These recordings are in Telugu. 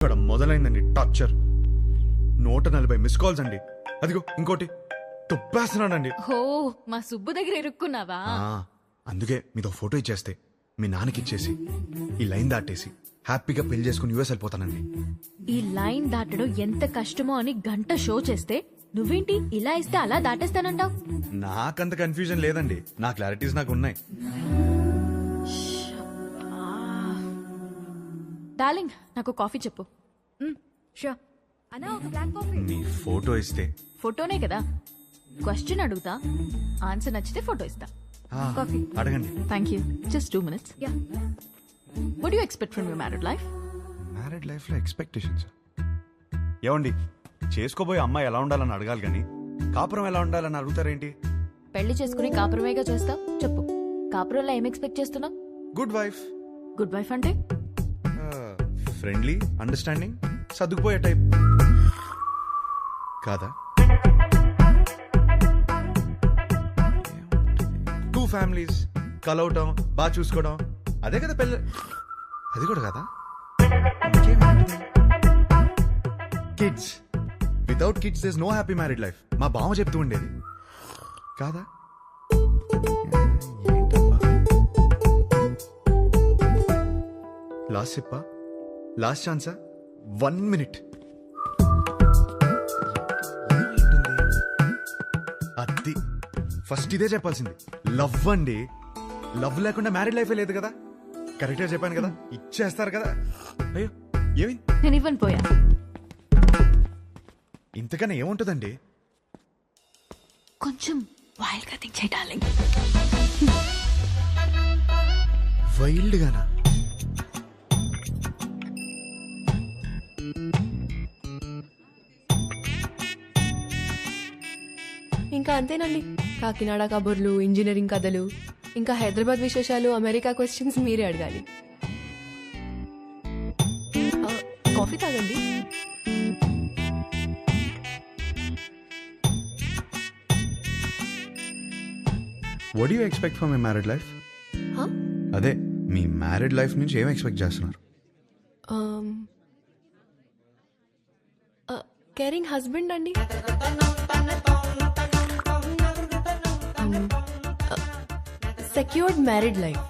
ఇక్కడ మొదలైందండి టార్చర్. 140 మిస్ కాల్స్ అండి. అదిగో ఇంకోటి తుప్పేస్తున్నానండి. హో మా సుబ్బు దగ్గర ఇరుక్కున్నావా? అందుకే మీతో ఫోటో ఇచ్చేస్తే మీ నాన్నకి ఇచ్చేసి ఈ లైన్ దాటేసి హ్యాపీగా పెళ్లి చేసుకుని యూఎస్ వెళ్ళిపోతానండి. ఈ లైన్ దాటడం ఎంత కష్టమో అని గంట షో చేస్తే నువ్వేంటి ఇలా ఇస్తే అలా దాటేస్తానంటావ్? నాకంత కన్ఫ్యూజన్ లేదండి, నా క్లారిటీస్ నాకు ఉన్నాయి. డార్లింగ్ నాకు కాఫీ చెప్పు. నీ ఫోటో ఇస్తే ఫోటోనే కదా, క్వశ్చన్ అడుగుతా, ఆన్సర్ నచ్చితే ఫోటో ఇస్తా. కాఫీ అడగండి. Thank you. Just 2 minutes. What do you expect from your married life? Married life లో ఎక్స్పెక్టేషన్స్ ఏమండి? చేసుకోబోయే అమ్మాయి ఎలా ఉండాలని అడగాలి కానీ కాపురం ఎలా ఉండాలని అడుగుతారేంటి? పెళ్లి చేసుకుని కాపురమేగా చేస్తావు. చెప్పు, కాపురంలో ఏం ఎక్స్పెక్ట్ చేస్తున్నావు? Good wife. గుడ్ వైఫ్ అంటే ఫ్రెండ్లీ, అండర్స్టాండింగ్, సర్దుకుపోయే టైప్ కాదా? 2 families కలవటం, బాగా చూసుకోవడం, అదే కదా పెళ్ళి. అది కూడా కదా. Kids. Without kids there is no happy married life. మా బావ చెప్తూ ఉండేది కాదా? లాస్ట్ సిప్పా, లాస్ట్ ఛాన్సా, 1 minute. అది ఫస్ట్ ఇదే చెప్పాల్సింది. లవ్ అండి. లవ్ లేకుండా మ్యారీడ్ లైఫే లేదు కదా. కరెక్ట్గా చెప్పాను కదా, ఇచ్చేస్తారు కదా. అయ్యో ఏమి నేను ఇవ్వను పోయా. ఇంతకన్నా ఏముంటుందండి? కొంచెం వైల్డ్ గా థింక్ చేయి డార్లింగ్. వైల్డ్ గానా? ఇంకా అంతేనండి. కాకినాడ కబుర్లు, ఇంజనీరింగ్ కథలు, ఇంకా హైదరాబాద్ విశేషాలు, అమెరికా క్వశ్చన్స్ మీరే అడగాలి. కాఫీ తాగండి. What you expect from my married life? అదే మీ మ్యారీడ్ లైఫ్ నుంచి ఏం ఎక్స్పెక్ట్ చేస్తున్నారు? కేరింగ్ హస్బెండ్ అండి. Secured married life.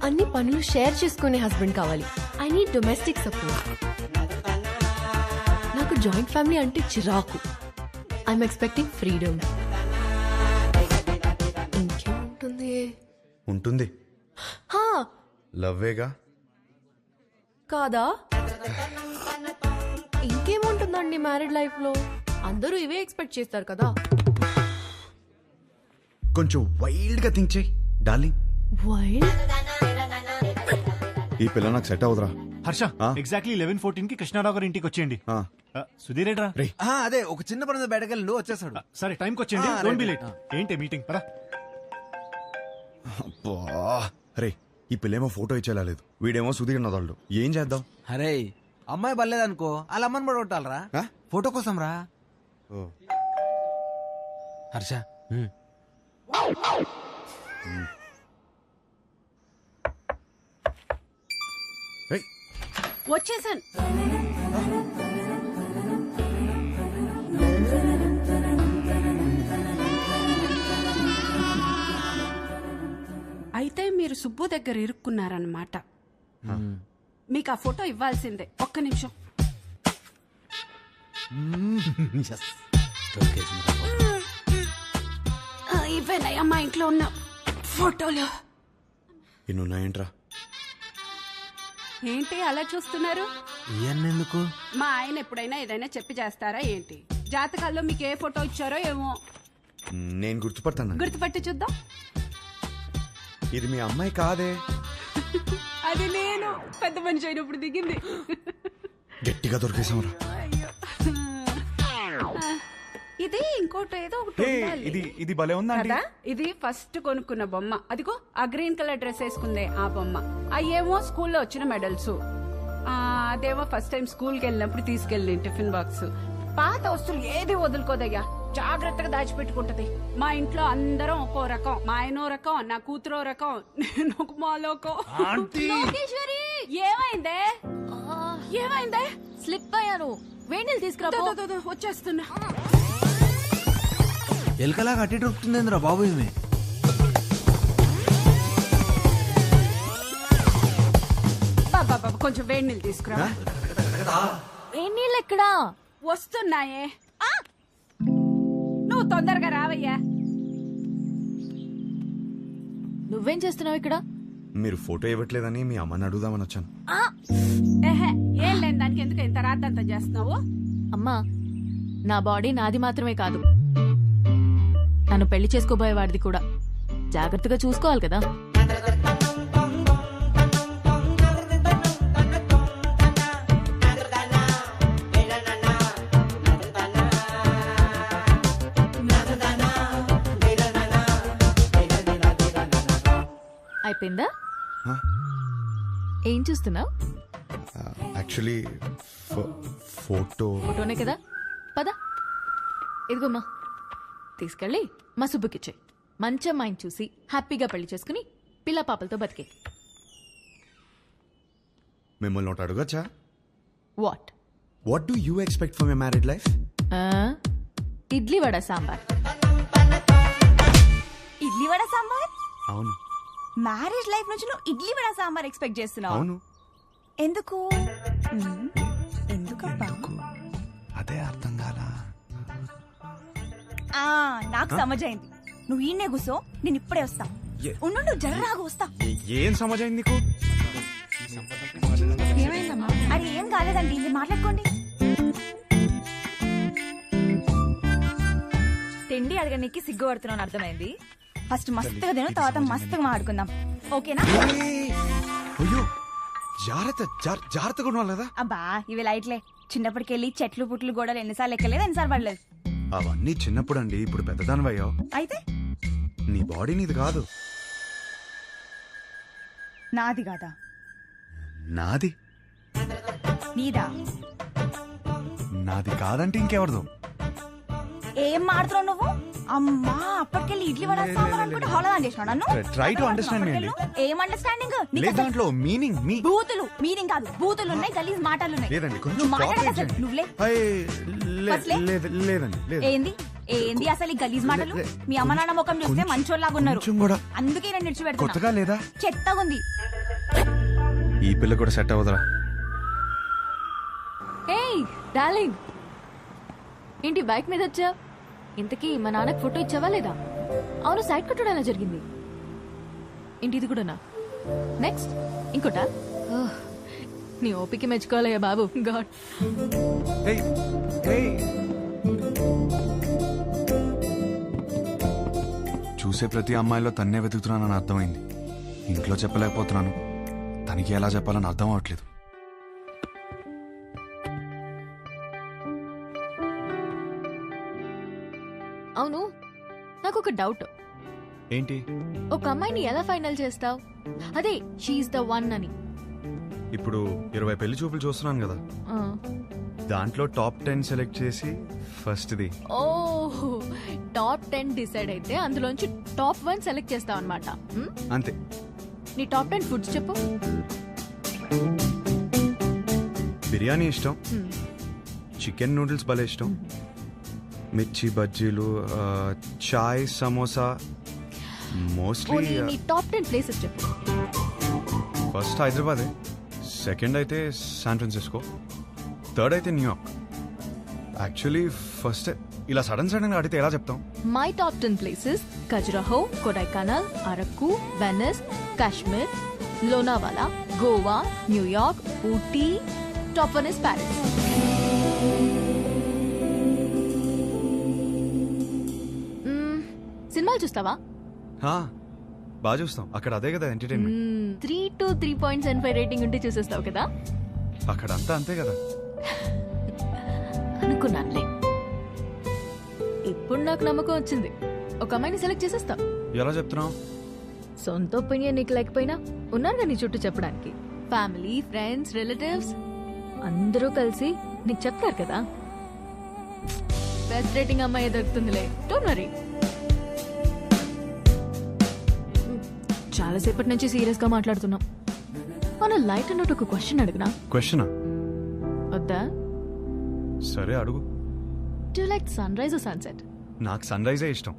అన్ని పనులు షేర్ చేసుకునే హస్బెండ్ కావాలి. I need domestic support. నాకు జాయింట్ ఫ్యామిలీ అంటే చిరాకు. I'm expecting freedom. ఇంకేముంటుంది? ఉంటుంది. లవ్వేగా కాదా? ఇంకేముంటుందండి మ్యారీడ్ లైఫ్ లో? అందరూ ఇవే ఎక్స్పెక్ట్ చేస్తారు కదా. కొంచెం వైల్డ్ గా థింక్ చేయి డార్లింగ్. వైల్డ్? ఈ పిల్ల నాకు సెట్ అవుదరా. హర్ష, ఎగ్జాక్ట్లీ 11:14 కి కృష్ణారావు గారి ఇంటికి వచ్చేయండి. సుధీర్ ఏట్రా? అదే ఒక చిన్న పని బయటకెళ్ళి వచ్చేసాడు. సరే టైంకి వచ్చేయండి. Don't be late. ఏంటి మీటింగ్? పరా. రే, ఈ పిల్లేమో ఫోటో ఇచ్చేలా లేదు, వీడేమో సుధీర్ నదాళ్ళు. ఏం చేద్దాం? అరే అమ్మాయి బలేదనుకో, వాళ్ళ అమ్మని పడగొట్టాలరా ఫోటో కోసం రా. హర్ష వచ్చేసాను. అయితే మీరు సుబ్బు దగ్గర ఇరుక్కున్నారన్నమాట. మీకు ఆ ఫోటో ఇవ్వాల్సిందే. ఒక్క నిమిషం. ఇవేనయ్యా మా ఇంట్లో ఉన్న ఫోటోలు. ఇన్నున్నాయంట్రా. ఏంటి అలా చూస్తున్నారు? ఎందుకు? మా ఆయన ఎప్పుడైనా ఏదైనా చెప్పి చేస్తారా ఏంటి? జాతకాల్లో మీకు ఏ ఫోటో ఇచ్చారో ఏమో. నేను గుర్తుపడతాను. గుర్తుపట్టి చూద్దాం. ఇది మీ అమ్మాయి కాదే. అది నేను పెద్ద మనిషి అయినప్పుడు దిగింది. గట్టిగా దొరికేసాంరా. ఇది ఇంకోటి ఏదో ఒకటి ఉండాలి. ఇది భలే ఉందా కదా? ఇది ఫస్ట్ కొనుక్కున్న బొమ్మ. అదిగో ఆ గ్రీన్ కలర్ డ్రెస్ వేసుకుందే ఆ బొమ్మ. అయ్యేమో స్కూల్లో వచ్చిన మెడల్స్. అదేమో ఫస్ట్ టైం స్కూల్కి వెళ్ళినప్పుడు తీసుకెళ్ళి టిఫిన్ బాక్స్. పాత వస్తువులు ఏది వదులుకోదయ్యా, జాగ్రత్తగా దాచిపెట్టుకుంటది. మా ఇంట్లో అందరం ఒక్కో రకం. మా ఆయనో రకం, నా కూతురో రకం, నేను ఒక మాలోకం. ఏమైందే ఏమైందే? స్లిప్ అయ్యాను. వేణీళ్ళు తీసుకురా పో. వచ్చేస్తున్నా. ఎలకలా కట్టి దొరుకుతుందేంద్రా బాబు ఈమె. బాబా కొంచెం వేడి నీళ్ళు తీసుకురా. వేణీళ్ళు ఎక్కడా? వస్తున్నాయే. నువ్వు తొందరగా రావయ్యా. నువ్వేం చేస్తున్నావు ఇక్కడ? మీరు ఫోటో ఇవ్వట్లేదని మీ అమ్మని అడుగుదామని వచ్చాను. ఏహే, ఏం లేని దానికి ఎందుకు ఇంత రాద్దంతా చేస్తున్నావు? అమ్మా, నా బాడీ నాది మాత్రమే కాదు, నన్ను పెళ్లి చేసుకోబోయేవాడిది కూడా. జాగ్రత్తగా చూసుకోవాలి కదా. అయిపోయిందా? ఏం చూస్తున్నావు? యాక్చువల్లీ ఫోటోనే కదా. పద, ఇదిగోమ్మా, తీసుకెళ్ళి మా సుబ్బుకిచ్చే. మంచి అమ్మాయిని చూసి హ్యాపీగా పెళ్లి చేసుకుని పిల్ల పాపలతో బతికే. మిమ్మల్ని ఒకటి అడగచ్చా? What? What do you expect for my married life? Idli vada sambar. Idli vada sambar? అవును. మ్యారేజ్ లైఫ్ నుంచి నువ్వు ఇడ్లీ వడ సాంబార్ ఎక్స్పెక్ట్ చేస్తున్నావు? అవును. ఎందుకు? ఎందుకబ్బా? అదే అర్థం కాలా. నాకు సమజైంది. నువ్వు ఈయనే కూసో, నేను ఇప్పుడే వస్తా. ఉండు, జర్రాగా వస్తా. ఏం సమాజం నీకు? అరే ఏం కాలేదండి, మీరు మాట్లాడుకోండి. తిండి అడగడానికి సిగ్గుపడుతున్నాను అర్థమైంది. ఫస్ట్ మస్తుగా తిను, తర్వాత మస్తుగా మాట్లాడుకుందాం, ఓకేనా? అయ్యో, జాగ్రత్తగా ఉండాలి కదా. అబ్బా ఇవి లైట్లే. చిన్నప్పటికెళ్ళి చెట్లు పుట్లు గోడలు ఎన్నిసార్లు ఎక్కలేదు, ఎన్నిసార్లు పడలేదు. అవన్నీ చిన్నప్పుడు అండి. ఇప్పుడు పెద్దదానివయ్యావు. అయితే నీ బాడీ నీది కాదు. నాది కాదా? నాది. నీదా? నాది కాదంటే ఇంకెవరిదో. ఏం మాడుతున్నావు నువ్వు? అమ్మా, అప్పటికెళ్ళి ఇడ్లీ వడ సాంబార్ అనుకుంటే హోళదాన్ చేసినావు నన్ను. Try to understand me అండి. ఏం అండర్స్టాండింగ్? లేదు దాంట్లో మీనింగ్. మీ బూతులు మీనింగ్ కాదు, బూతులు ఉన్నాయి, గలీజ్ మాటలు ఉన్నాయి. లేదండి, కొంచెం నువ్వు మాట్లాడక cooperate అసలు చేయండి. నువ్వులే. ఫస్ట్లే? లేదండి, లేదు. ఏంది ఏంది అసలు ఈ గలీజ్ మాటలు? మీ అమ్మ నాన్న ముఖం చూస్తే మంచోళ్ళలాగా ఉన్నారు, కొంచెం కూడా అందుకే నేను నిడిచిపెడుతున్నా. కొత్తగా లేదా? చెత్తగా ఉంది. ఈ పిల్ల కూడా సెట్ అవ్వదురా. ఏయ్ డార్లింగ్, ఏంటి బైక్ మీద వచ్చా? ఇంతకీ మా నాన్నకి ఫోటో ఇచ్చావా లేదా? అవును, సైడ్ కొట్టడం ఎలా జరిగింది? ఏంటి ఇది కూడానా? నెక్స్ట్ ఇంకోటా? ఓహ్, నీ ఓపిక మెచ్చుకోవాలయ్యా బాబు. గాడ్. చూసే ప్రతి అమ్మాయిలో తన్నే వెతుకుతున్నానని అర్థమైంది. ఇంట్లో చెప్పలేకపోతున్నాను, తనకి ఎలా చెప్పాలని అర్థం అవట్లేదు. అవును, నాకు ఒక డౌట్. ఏంటి? ఒక అమ్మాయిని ఎలా ఫైనల్ చేస్తావు? అదే షీఈస్ ద వన్ అని. ఇప్పుడు 20 పెళ్లి చూపులు చూస్తున్నాను కదా, ఆ. దాంట్లో టాప్ 10 సెలెక్ట్ చేసి ఫస్ట్ది. ఓహ్, టాప్ 10 డిసైడ్ అయితే అందులోంచి టాప్ 1 సెలెక్ట్ చేస్తావు అనమాట. అంతే. నీ టాప్ 10 ఫుడ్స్ చెప్పు. బిర్యానీ ఇష్టం, చికెన్ నూడిల్స్ భలే ఇష్టం, మిర్చి బజ్జీలు, చాయ్, సమోసా. మోస్ట్లీ నీ టాప్ 10 ప్లేసెస్ చెప్పు. ఫస్ట్ హైదరాబాదే, సెకండ్ అయితే శాన్ ఫ్రాన్సిస్కో, థర్డ్ అయితే న్యూయార్క్. యాక్చువల్లీ ఫస్ట్ ఇలా సడన్ గా అడిగితే ఎలా చెప్తాం? My top 10 places: Khajuraho, Kodaikanal, Araku, Venice, Kashmir, Lonavala, Goa, New York, Ooty. Top 1 is Paris. సినిమాలు చూస్తావా? బాగా చూస్తాం. అక్కడ అదే కదా ఎంటర్టైన్మెంట్. 3 to 3.75 రేటింగ్ ఉంటే చూసేస్తావు కదా. అక్కడ అంతా అంతే కదా. అనుకున్నానులే. ఇప్పుడు నాకు నమ్మకం వచ్చింది, ఒక అమ్మాయిని సెలెక్ట్ చేసేస్తావు. ఎలా చెప్తున్నావు? సొంత ఒపీనియన్ నీకు లేకపోయినా ఉన్నారు నీ చుట్టూ చెప్పడానికి. ఫ్యామిలీ, ఫ్రెండ్స్, రిలేటివ్స్ అందరూ కలిసి నీకు చెప్తారు కదా. బెస్ట్ రేటింగ్ అమ్మాయి దొరుకుతుందిలే, డోంట్ వరీ. చాలాసేపటి నుంచి సీరియస్ గా మాట్లాడుతున్నాం. మన లైట్ అన్నట్టు ఒక క్వశ్చన్ అడుగునా? క్వశ్చనా? వద్దా? సరే అడుగు. Do like sunrise sunset? నాకు సన్ రైజే ఇష్టం.